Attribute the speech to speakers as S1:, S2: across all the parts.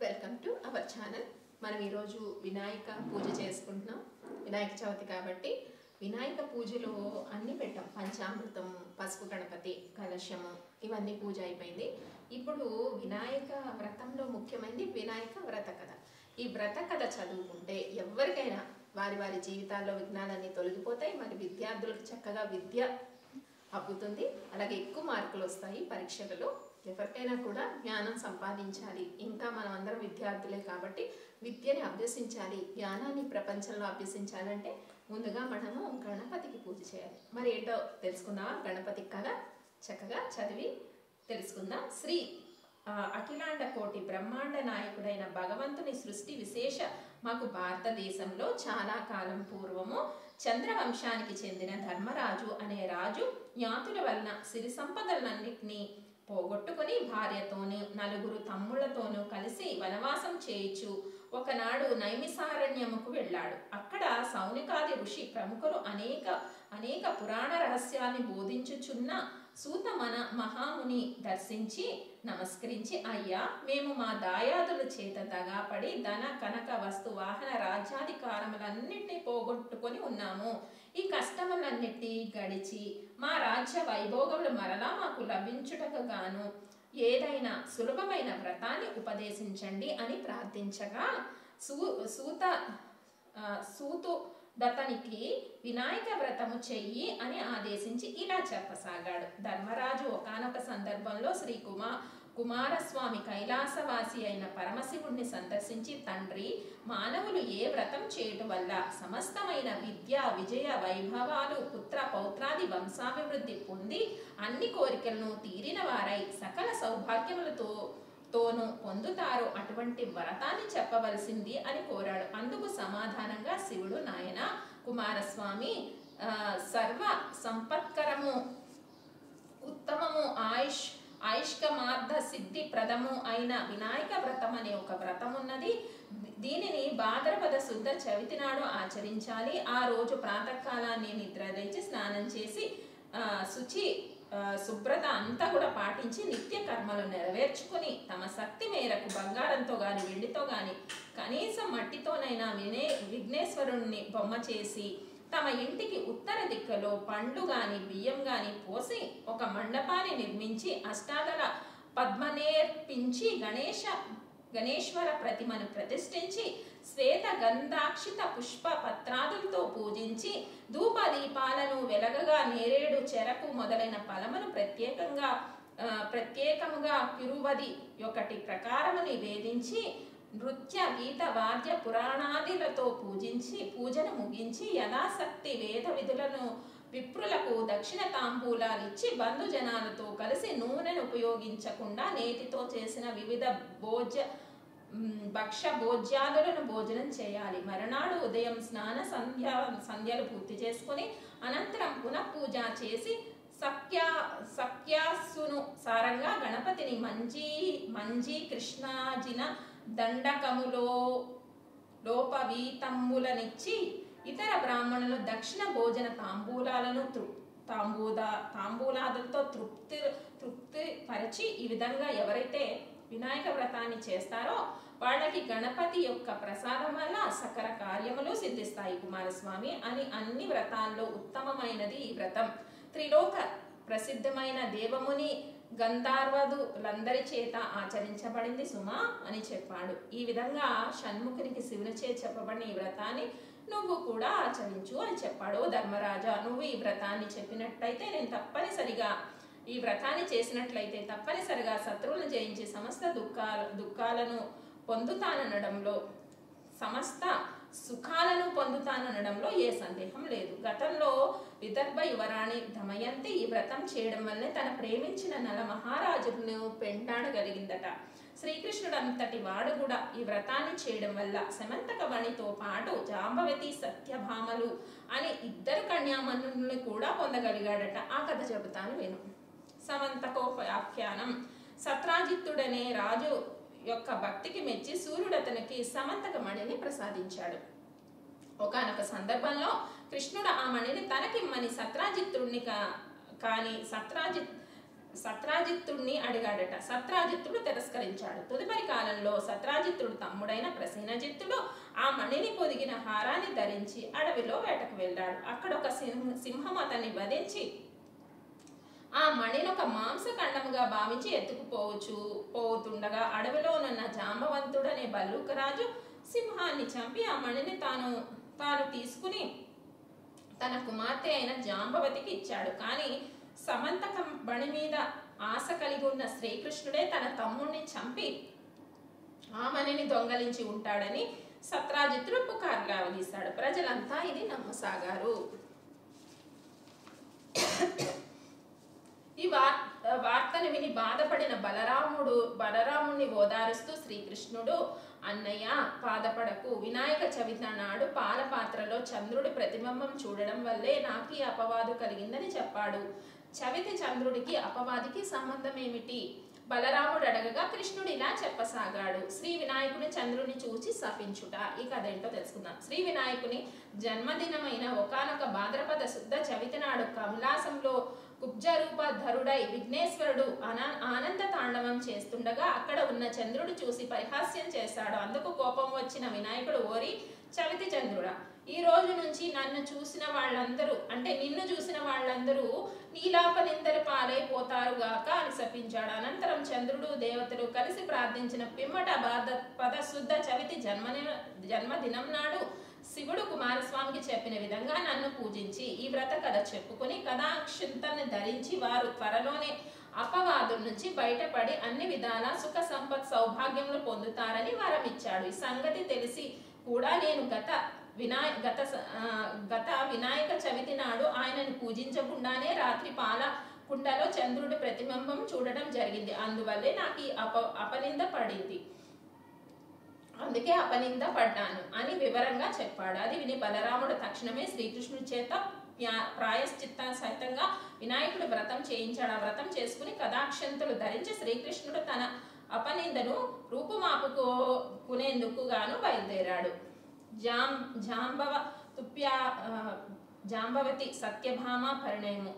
S1: Welcome to our channel. మనం ఈరోజు వినాయక పూజ చేసుకుంటున్నాం. వినాయక చవితి కాబట్టి వినాయక పూజలో అన్నీ పెట్టాం. పంచామృతం, పసుపు గణపతి, కలశము, ఇవన్నీ పూజ అయిపోయింది. ఇప్పుడు వినాయక వ్రతంలో ముఖ్యమైనది వినాయక వ్రత కథ. ఈ వ్రత కథ చదువుకుంటే ఎవరికైనా వారి వారి జీవితాల్లో విఘ్నాలన్నీ తొలగిపోతాయి. మరి విద్యార్థులకు చక్కగా విద్య అబ్బుతుంది. అలాగే ఎక్కువ మార్కులు వస్తాయి పరీక్షలలో. ఎవరికైనా కూడా జ్ఞానం సంపాదించాలి. ఇంకా మనం అందరం విద్యార్థులే కాబట్టి విద్యని అభ్యసించాలి. జ్ఞానాన్ని ప్రపంచంలో అభ్యసించాలంటే ముందుగా మనము గణపతికి పూజ చేయాలి. మరి ఏంటో తెలుసుకుందామా? గణపతికి కదా చక్కగా చదివి తెలుసుకుందాం. శ్రీ అఖిలాండ కోటి బ్రహ్మాండ నాయకుడైన భగవంతుని సృష్టి విశేష మాకు భారతదేశంలో చాలా కాలం పూర్వము చంద్రవంశానికి చెందిన ధర్మరాజు అనే రాజు జ్ఞాతుల వలన సిరి సంపదలన్నింటినీ పోగొట్టుకుని భార్యతోనూ నలుగురు తమ్ముళ్లతోనూ కలిసి వనవాసం చేయించు ఒకనాడు నైమిసారణ్యముకు వెళ్ళాడు. అక్కడ సౌనికాది ఋషి ప్రముఖులు అనేక పురాణ రహస్యాన్ని బోధించుచున్న సూత మహాముని దర్శించి నమస్కరించి, అయ్యా, మేము మా దాయాదుల చేత దగాపడి ధన కనక వస్తు వాహన రాజ్యాధికారములన్నింటినీ పోగొట్టుకొని ఉన్నాము. ఈ కష్టములన్నిటి గడిచి మా రాజ్య వైభోగములు మరలా మాకు లభించుటకు గాను ఏదైనా సులభమైన వ్రతాన్ని ఉపదేశించండి అని ప్రార్థించగా సూతుడతనికి వినాయక వ్రతము చెయ్యి అని ఆదేశించి ఇలా చెప్పసాగాడు. ధర్మరాజు ఒకానొక సందర్భంలో శ్రీ కుమారస్వామి కైలాసవాసి అయిన పరమశివుణ్ణి సందర్శించి, తండ్రి, మానవులు ఏ వ్రతం చేయటం వల్ల సమస్తమైన విద్య విజయ వైభవాలు పుత్ర పౌత్రాది వంశాభివృద్ధి పొంది అన్ని కోరికలను తీరిన వారై సకల సౌభాగ్యములతోనూ పొందుతారు, అటువంటి వ్రతాన్ని చెప్పవలసింది అని కోరాడు. అందుకు సమాధానంగా శివుడు, నాయన కుమారస్వామి, సర్వ సంపత్కరము ఉత్తమము ఆయుష్కమార్థ సిద్ధి ప్రదము అయిన వినాయక వ్రతం అనే ఒక వ్రతం ఉన్నది. దీనిని భాద్రపద శుద్ధ చవితి నాడు ఆచరించాలి. ఆ రోజు ప్రాతకాలాన్ని నిద్ర లేచి స్నానం చేసి శుభ్రత అంతా కూడా పాటించి నిత్య కర్మలు నెరవేర్చుకుని తమ శక్తి మేరకు బంగారంతో గాని వెండితో గాని కనీసం మట్టితోనైనా విఘ్నేశ్వరుణ్ణి బొమ్మ చేసి తమ ఇంటికి ఉత్తర దిక్కులో పండ్లు గాని బియ్యం గాని పోసి ఒక మండపాన్ని నిర్మించి అష్టాదళ పద్మనేర్పించి గణేశ్వర ప్రతిమను ప్రతిష్ఠించి శ్వేత గంధాక్షిత పుష్ప పత్రాదులతో పూజించి ధూప దీపాలను వెలగగా నేరేడు చెరకు మొదలైన ఫలమును ప్రత్యేకముగా కిరువది ఒకటి ప్రకారము నివేదించి నృత్య గీత వాద్య పురాణాదులతో పూజను ముగించి యథాశక్తి వేద విధులను విప్రులకు దక్షిణ తాంబూలాలిచ్చి బంధుజనాలతో కలిసి నూనెను ఉపయోగించకుండా నేతితో చేసిన వివిధ భక్ష భోజ్యాదులను భోజనం చేయాలి. మరునాడు ఉదయం స్నాన సంధ్యలు పూర్తి చేసుకుని అనంతరం పునః పూజ చేసి సఖ్యాసును సారంగా గణపతిని మంజీ కృష్ణాజిన దండకములో లోపవీతమ్ములనిచ్చి ఇతర బ్రాహ్మణులు దక్షిణ భోజన తాంబూలాదులతో తృప్తి పరిచి ఈ విధంగా ఎవరైతే వినాయక వ్రతాన్ని చేస్తారో వాళ్ళకి గణపతి యొక్క ప్రసాదం వల్ల సకల కార్యములు సిద్ధిస్తాయి కుమారస్వామి అని అన్ని వ్రతాల్లో ఉత్తమమైనది ఈ వ్రతం. త్రిలోక ప్రసిద్ధమైన దేవముని గంధర్వదులందరి చేత ఆచరించబడింది సుమా అని చెప్పాడు. ఈ విధంగా షణ్ముఖునికి శివునిచే చెప్పబడిన ఈ వ్రతాన్ని నువ్వు కూడా ఆచరించు అని చెప్పాడు. ధర్మరాజా, నువ్వు ఈ వ్రతాన్ని చెప్పినట్లయితే నేను తప్పనిసరిగా ఈ వ్రతాన్ని చేసినట్లయితే తప్పనిసరిగా శత్రువులను జయించి సమస్త దుఃఖాలను పొందుతానడంలో సమస్త సుఖాలను పొందుతానడంలో ఏ సందేహం లేదు. గతంలో విదర్భ యువరాణి దమయంతి ఈ వ్రతం చేయడం వల్లే తన ప్రేమించిన నల మహారాజును పెంటాడగలిగిందట. శ్రీకృష్ణుడు అంతటి వాడు కూడా ఈ వ్రతాన్ని చేయడం వల్ల సమంతకవణితో పాటు జాంబవతి సత్యభామలు అని ఇద్దరు కన్యామణుల్ని కూడా పొందగలిగాడట. ఆ కథ చెబుతాను విను. సమంతకోపాఖ్యానం. సత్రాజిత్తుడనే రాజు యొక్క భక్తికి మెచ్చి సూర్యుడు అతనికి సమంతక మణిని ప్రసాదించాడు. ఒకానొక సందర్భంలో కృష్ణుడు ఆ మణిని తనకిమ్మని సత్రాజిత్తుడిని కానీ సత్రాజిత్తుడిని అడిగాడట. సత్రాజిత్తుడు తిరస్కరించాడు. తదుపరి కాలంలో సత్రాజిత్తుడు తమ్ముడైన ప్రసేనజిత్తుడు ఆ మణిని పొదిగిన హారాన్ని ధరించి అడవిలో వేటకు వెళ్ళాడు. అక్కడ ఒక సింహం అతన్ని వధించి ఆ మణిని ఒక మాంసఖండముగా భావించి పోతుండగా అడవిలోనున్న జాంబవంతుడనే బల్లూకరాజు సింహాన్ని చంపి ఆ మణిని తాను తీసుకుని తన కుమార్తె అయిన జాంబవతికి ఇచ్చాడు. కానీ సమంతక మణి మీద ఆశ కలిగి ఉన్న శ్రీకృష్ణుడే తన తమ్ముణ్ణి చంపి ఆ మణిని దొంగలించి ఉంటాడని సత్రాజిత్తుడు పుకారు లేవదీశాడు. ప్రజలంతా ఇది నమ్మసాగారు. ఈ వార్తను విని బాధపడిన బలరాముణ్ణి ఓదారుస్తూ శ్రీకృష్ణుడు, అన్నయ్య బాధపడకు, వినాయక చవితి నాడు పాల పాత్రలో చంద్రుడి ప్రతిబింబం చూడడం వల్లే నాకు ఈ అపవాదు కలిగిందని చెప్పాడు. చవితి చంద్రుడికి అపవాదికి సంబంధం ఏమిటి? బలరాముడు అడగగా కృష్ణుడు ఇలా చెప్పసాగాడు. శ్రీ వినాయకుని చంద్రుని చూచి శపించుట. ఈ కథ ఏంటో తెలుసుకుందాం. శ్రీ వినాయకుని జన్మదినమైన ఒకానొక భాద్రపద శుద్ధ చవితి నాడు కైలాసంలో కుబ్జరూపధరుడై విఘ్నేశ్వరుడు ఆనంద తాండవం చేస్తుండగా అక్కడ ఉన్న చంద్రుడు చూసి పరిహాస్యం చేశాడు. అందుకు కోపం వచ్చిన వినాయకుడు, ఓరి చవితి చంద్రుడా, ఈ రోజు నుంచి నిన్ను చూసిన వాళ్ళందరూ నీలాపనిందరి పాలైపోతారుగాక అని శపించాడు. అనంతరం చంద్రుడు దేవతలు కలిసి ప్రార్థించిన పిమ్మట భాద్రపద శుద్ధ చవితి జన్మదినం నాడు శివుడు కుమారస్వామికి చెప్పిన విధంగా నన్ను పూజించి ఈ వ్రత కథ చెప్పుకుని కథాక్షింతను ధరించి వారు త్వరలోనే అపవాదుల నుంచి బయటపడి అన్ని విధాల సుఖ సంపత్ సౌభాగ్యములు పొందుతారని వరమిచ్చాడు. ఈ సంగతి తెలిసి కూడా నేను గత వినాయక చవితి నాడు ఆయనను పూజించకుండానే రాత్రి పాల కుండలో చంద్రుడి ప్రతిబింబం చూడడం జరిగింది. అందువల్లే నాకు ఈ అపనింద పడింది. అందుకే అపనింద పడ్డాను అని వివరంగా చెప్పాడు. అది విని బలరాముడు తక్షణమే శ్రీకృష్ణుడి చేత ప్రాయశ్చిత్త సహితంగా వినాయకుడు వ్రతం చేయించాడు. ఆ వ్రతం చేసుకుని కథాక్షంతులు ధరించి శ్రీకృష్ణుడు తన అపనిందను రూపుమాపుకునేందుకు గాను బయలుదేరాడు. జాంబవతి సత్యభామ పరిణయము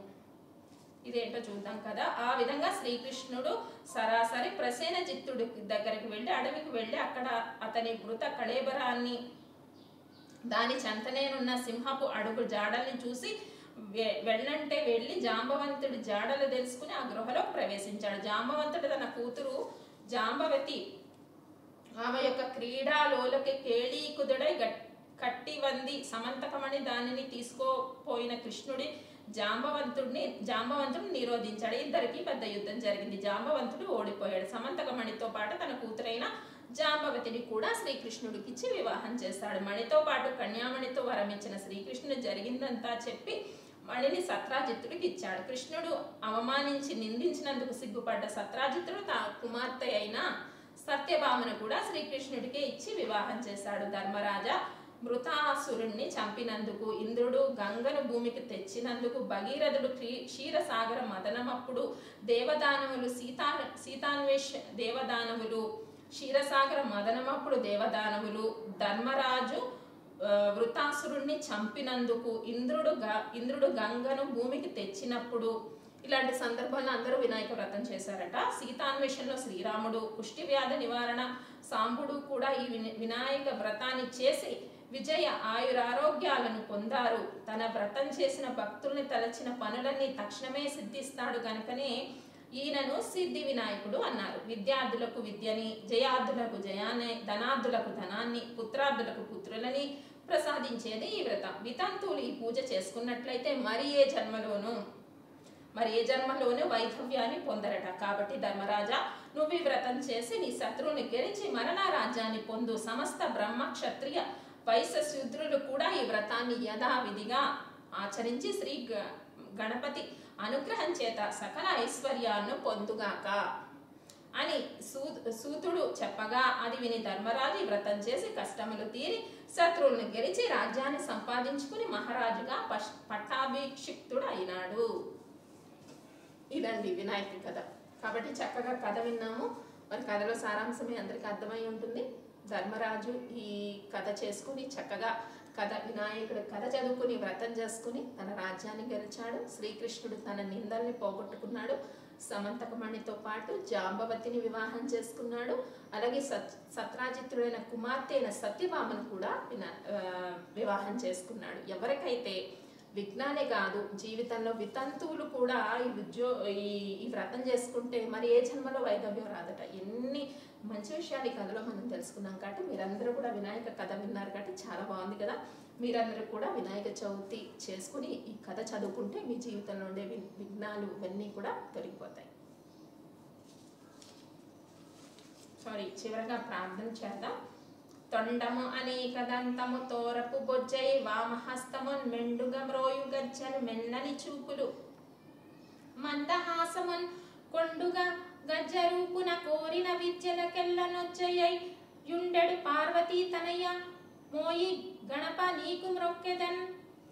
S1: ఇదేంటో చూద్దాం కదా. ఆ విధంగా శ్రీకృష్ణుడు సరాసరి ప్రసేనజిత్తుడి దగ్గరికి వెళ్ళి అడవికి వెళ్ళి అక్కడ అతని మృత కళేబరాన్ని దాని చెంతనేనున్న సింహపు అడుగు జాడల్ని చూసి వెళ్ళంటే వెళ్ళి జాంబవంతుడి జాడలు తెలుసుకుని ఆ గృహలో ప్రవేశించాడు. జాంబవంతుడు తన కూతురు జాంబవతి ఆమె యొక్క క్రీడాలోలకి కేళీకుదుడై కట్టివంది సమంతకమని దానిని తీసుకోపోయిన కృష్ణుడి జాంబవంతుడు నిరోధించాడు. ఇద్దరికి పెద్ద యుద్ధం జరిగింది. జాంబవంతుడు ఓడిపోయాడు. సమంతకమణితో పాటు తన కూతురైన జాంబవతిని కూడా శ్రీకృష్ణుడికి ఇచ్చి వివాహం చేస్తాడు. మణితో పాటు కన్యామణితో వరమిచ్చిన శ్రీకృష్ణుడు జరిగిందంతా చెప్పి మణిని సత్రాజిత్తుడికి ఇచ్చాడు. కృష్ణుడు అవమానించి నిందించినందుకు సిగ్గుపడ్డ సత్రాజిత్తుడు తా కుమార్తె అయిన సత్యభామను కూడా శ్రీకృష్ణుడికే ఇచ్చి వివాహం చేశాడు. ధర్మరాజా, మృతాసురుణ్ణి చంపినందుకు, ఇంద్రుడు గంగను భూమికి తెచ్చినందుకు, భగీరథుడు క్షీరసాగర మదనమప్పుడు దేవదానవులు క్షీరసాగర మదనమప్పుడు దేవదానవులు, ధర్మరాజు వృతాసురుణ్ణి చంపినందుకు, ఇంద్రుడు గంగను భూమికి తెచ్చినప్పుడు, ఇలాంటి సందర్భాల్లో అందరూ వినాయక వ్రతం చేశారట. సీతాన్వేషణలో శ్రీరాముడు, కుష్టి వ్యాధి నివారణ సాంబుడు కూడా ఈ వినాయక వ్రతాన్ని చేసి విజయ ఆయురారోగ్యాలను పొందారు. తన వ్రతం చేసిన భక్తుల్ని తలచిన పనులన్నీ తక్షణమే సిద్ధిస్తాడు కనుకనే ఈయనను సిద్ధి వినాయకుడు అన్నారు. విద్యార్థులకు విద్యని, జయార్థులకు జయాన్ని, ధనార్థులకు ధనాన్ని, పుత్రార్థులకు పుత్రులని ప్రసాదించేది ఈ వ్రతం. వితంతువులు ఈ పూజ చేసుకున్నట్లయితే మరి ఏ జన్మలోనూ వైధవ్యాన్ని పొందరట. కాబట్టి ధర్మరాజా, నువ్వు ఈ వ్రతం చేసి నీ శత్రువుని గెలిచి మరణ రాజ్యాన్ని పొందు. సమస్త బ్రహ్మ క్షత్రియ వైశ్య శూద్రులు కూడా ఈ వ్రతాన్ని యథావిధిగా ఆచరించి శ్రీ గణపతి అనుగ్రహం చేత సకల ఐశ్వర్యాలను పొందుగాక అని సూతుడు చెప్పగా అది విని ధర్మరాజు ఈ వ్రతం చేసి కష్టములు తీరి శత్రువులను గెలిచి రాజ్యాన్ని సంపాదించుకుని మహారాజుగా పట్టాభిషిక్తుడు అయినాడు. ఇదండి వినాయకుడి కథ. కాబట్టి చక్కగా కథ విన్నాము. మరి కథలో సారాంశమే అందరికీ అర్థమై ఉంటుంది. ధర్మరాజు ఈ కథ చేసుకుని చక్కగా వినాయకుడు కథ చదువుకుని వ్రతం చేసుకుని తన రాజ్యాన్ని గెలిచాడు. శ్రీకృష్ణుడు తన నిందల్ని పోగొట్టుకున్నాడు. సమంతకమణితో పాటు జాంబవతిని వివాహం చేసుకున్నాడు. అలాగే సత్రాజిత్తుడైన కుమార్తె అయిన సత్యభామను కూడా వివాహం చేసుకున్నాడు. ఎవరికైతే విఘ్నాలే కాదు జీవితంలో వితంతువులు కూడా ఈ వ్రతం చేసుకుంటే మరి ఏ జన్మలో వైధవ్యం రాదట. ఎన్ని మంచి విషయాలు ఈ కథలో మనం తెలుసుకున్నాం కాబట్టి మీరందరూ కూడా వినాయక కథ విన్నారు కాబట్టి చాలా బాగుంది కదా. మీరందరూ కూడా వినాయక చవితి చేసుకుని ఈ కథ చదువుకుంటే మీ జీవితంలో ఉండే విఘ్నాలు ఇవన్నీ కూడా తొలగిపోతాయి. చివరగా ప్రార్థన చేద్దాం. తొండము అనేక దంతము తోరపు బొజ్జై వామహస్తమున్ మెండుగ మ్రోయు గజ్జలు మెన్నని చూపులు మందహాసమున్ కొండుగా గజ్జరూపున కోరిన విద్యలకెల్లనొజ్జయై యుండెడు పార్వతీ తనయ మోయి గణప నీకు మ్రొక్కెదన్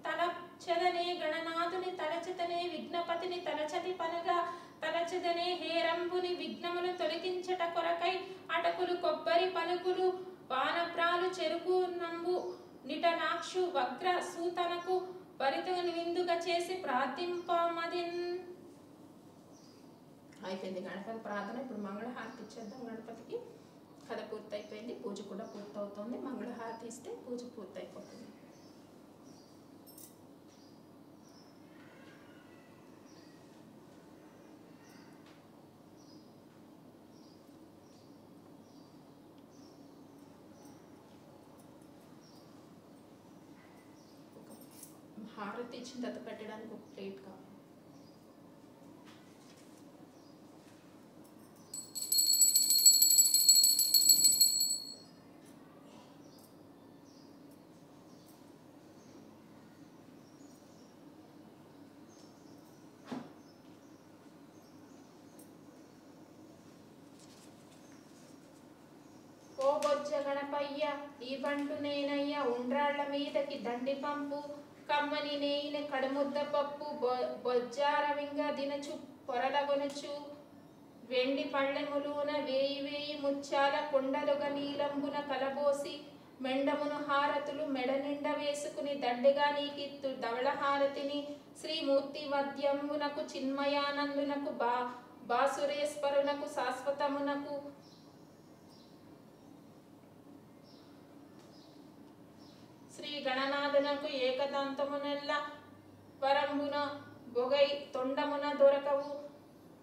S1: తలచెదనే గణనాథుని తలచెదనే విఘ్నపతిని తలచతి పనగా తలచెదనే హేరంబుని విఘ్నములు తొలగించట కొరకై అటకులు కొబ్బరి పలుకులు వానప్రాలు చెరుకు నంబు నిటనాక్షు వగ్ర సూతనకు పరితోని విందుగా చేసి ప్రార్థింపమదిన్. అయిపోయింది గణపతి ప్రార్థన. ఇప్పుడు మంగళహారతి ఇచ్చేద్దాం గణపతికి. కథ పూర్తయిపోయింది, పూజ కూడా పూర్తవుతుంది. మంగళహారతి ఇస్తే పూజ పూర్తయిపోతుంది. హారతి ఇచ్చిన తర్వాత పెట్టడానికి ఒక ప్లేట్ కావాలి. ఓ బొజ్జ గణపయ్య ఈ బంటు నేనయ్య ఉండ్రాళ్ల మీదకి దండి పంపు కమ్మని నేయిన కడుముద్ద పప్పు బొజ్జారవింగ దినచు పొరలగొనుచు వెండి పళ్ళెములున వేయి వేయి ముత్యాల కొండలుగా నీలంబున కలబోసి మెండమును హారతులు మెడ నిండ వేసుకుని దండిగా నీకిత్తు ధవళహారతిని శ్రీమూర్తి వద్యంబునకు చిన్మయానందునకు బాసురేశ్వరునకు శాశ్వతమునకు శ్రీ గణనాథునకు ఏకదంతమునెల్ల వరంబున బొగై తొండమున దొరకవు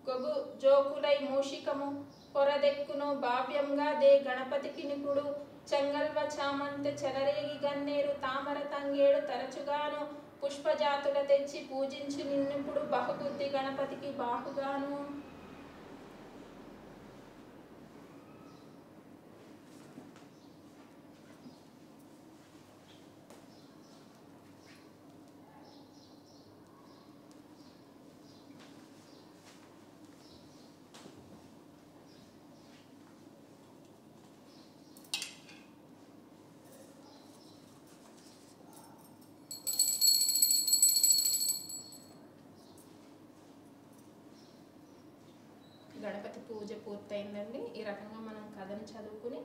S1: గొగు జోకులై మూషికము పొరదెక్కును భావ్యంగా దే గణపతికి నిపుడు చెంగల్వ చామంతి చెలరేగి గన్నేరు తామర తంగేడు తరచుగాను పుష్పజాతుల తెచ్చి పూజించి నిన్నిప్పుడు బహుబుద్ధి గణపతికి బాహుగాను. గణపతి పూజ పూర్తయిందండి. ఈ రకంగా మనం కథను చదువుకుని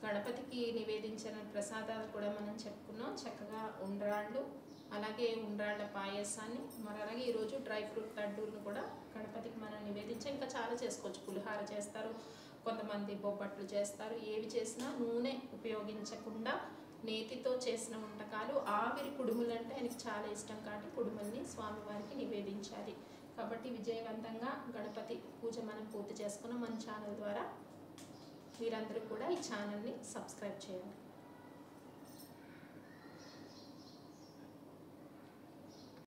S1: గణపతికి నివేదించిన ప్రసాదాలు కూడా మనం చెప్పుకున్నాం. చక్కగా ఉండ్రాళ్ళు, అలాగే ఉండ్రాళ్ళ పాయసాన్ని, మరి అలాగే ఈరోజు డ్రై ఫ్రూట్ లడ్డూలను కూడా గణపతికి మనం నివేదించి ఇంకా చాలా చేసుకోవచ్చు. పులిహార చేస్తారు, కొంతమంది బొబ్బట్లు చేస్తారు. ఏవి చేసినా నూనె ఉపయోగించకుండా నేతితో చేసిన వంటకాలు. ఆవిరి కుడుములు అంటే ఆయనకి చాలా ఇష్టం కాబట్టి కుడుముల్ని స్వామివారికి నివేదించాలి. కాబట్టి విజయవంతంగా గణపతి పూజ మనం పూర్తి చేసుకున్నాం. మన ఛానల్ ద్వారా మీరందరూ కూడా ఈ ఛానల్ని సబ్స్క్రైబ్ చేయండి.